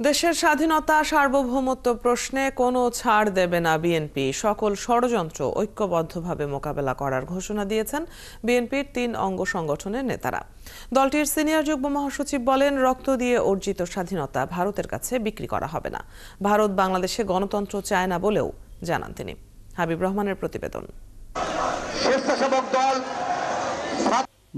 দেশের স্বাধীনতা সার্বভৌমত্ব প্রশ্নে কোনো ছাড় দেবে না বিএনপি। সকল ষড়যন্ত্র ঐক্যবদ্ধভাবে মোকাবেলা করার ঘোষণা দিয়েছেন বিএনপির ৩ অঙ্গ সংগঠনের নেতারা। দলটির সিনিয়র যুগ্ম মহাসচিব বলেন, রক্ত দিয়ে অর্জিত স্বাধীনতা ভারতের কাছে বিক্রি করা হবে না। ভারত বাংলাদেশে গণতন্ত্র চায় না বলেও জানান তিনি। হাবিব রহমানের প্রতিবেদন।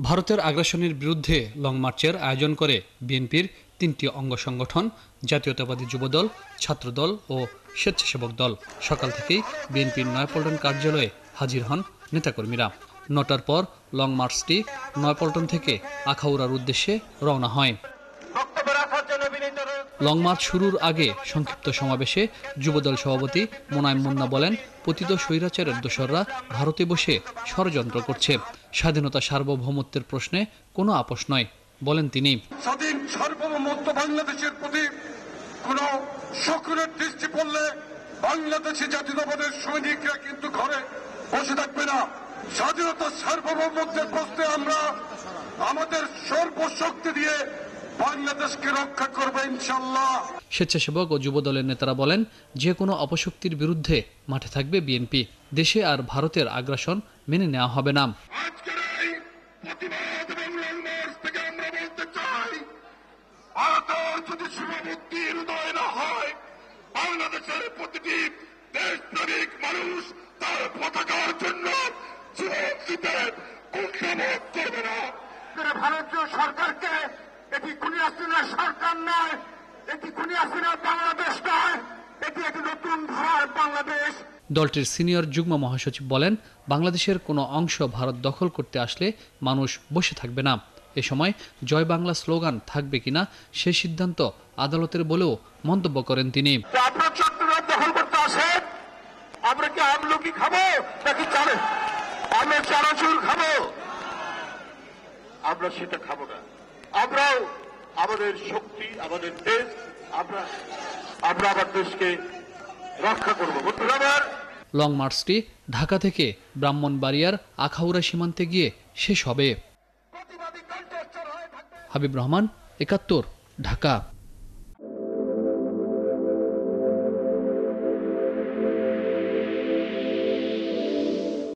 ভারতের আগ্রাসনের বিরুদ্ধে লং মার্চের আয়োজন করে বিএনপির ৩টি অঙ্গ সংগঠন, জাতীয়তাবাদী যুবদল, ছাত্রদল ও স্বেচ্ছাসেবক দল। সকাল থেকেই বিএনপির নয়াপল্টন কার্যালয়ে হাজির হন নেতাকর্মীরা। ৯টার পর লং মার্চটি নয়াপল্টন থেকে আখাউড়ার উদ্দেশ্যে রওনা হয়। লং মার্চ শুরুর আগে সংক্ষিপ্ত সমাবেশে যুবদল সভাপতি মোনায়েম মুন্না বলেন, পতিত স্বৈরাচারের দোসররা ভারতে বসে ষড়যন্ত্র করছে। স্বাধীনতা সার্বভৌমত্বের প্রশ্নে কোনো আপোষ নয় বলেন তিনি। স্বাধীন সার্বভৌমত্ব বাংলাদেশের প্রতি কোন শকুনের দৃষ্টি পড়লে বাংলাদেশি জাতীয়তাবাদের সৈনিকরা কিন্তু ঘরে বসে থাকবে না। স্বাধীনতা সার্বভৌমত্বের প্রশ্নে আমরা আমাদের সর্বশক্তি দিয়ে বাংলাদেশকে রক্ষা করবে ইনশাআল্লাহ। স্বেচ্ছাসেবক ও যুবদলের নেতারা বলেন, যে কোনো অপশক্তির বিরুদ্ধে মাঠে থাকবে বিএনপি। দেশে আর ভারতের আগ্রাসন মেনে নেওয়া হবে না। যদি সীমাবদ্ধের উদয় না হয়, বাংলাদেশের প্রতিটি দেশপ্রেমিক মানুষ তার পতাকার জন্য জীবন দিতে কুণ্ঠাবোধ করবে না। ভারতীয় সরকারকে এটি খুনি হাসিনার সরকার নয়, এটি খুনি হাসিনার বাংলাদেশ নয়, এটি একটি নতুন ধারার বাংলাদেশ। দলটির সিনিয়র যুগ্ম মহাসচিব বলেন, বাংলাদেশের কোনো অংশ ভারত দখল করতে আসলে মানুষ বসে থাকবে না। এ সময় জয় বাংলা স্লোগান থাকবে কিনা সে সিদ্ধান্ত আদালতের বলেও মন্তব্য করেন তিনি। আপনার চট্টগ্রাম দখল করতে আসেন, আমরা কি আমলকি খাবো নাকি আমরা চানাচুর খাবো? আমরা সেটা খাবো না। আমরাও আমাদের শক্তি, আমাদের দেশ, আমরা আমার দেশকে রক্ষা করবো। লং মার্চটি ঢাকা থেকে ব্রাহ্মণবাড়িয়ার আখাউড়া সীমান্তে গিয়ে শেষ হবে। হাবিব রহমান, ৭১, ঢাকা।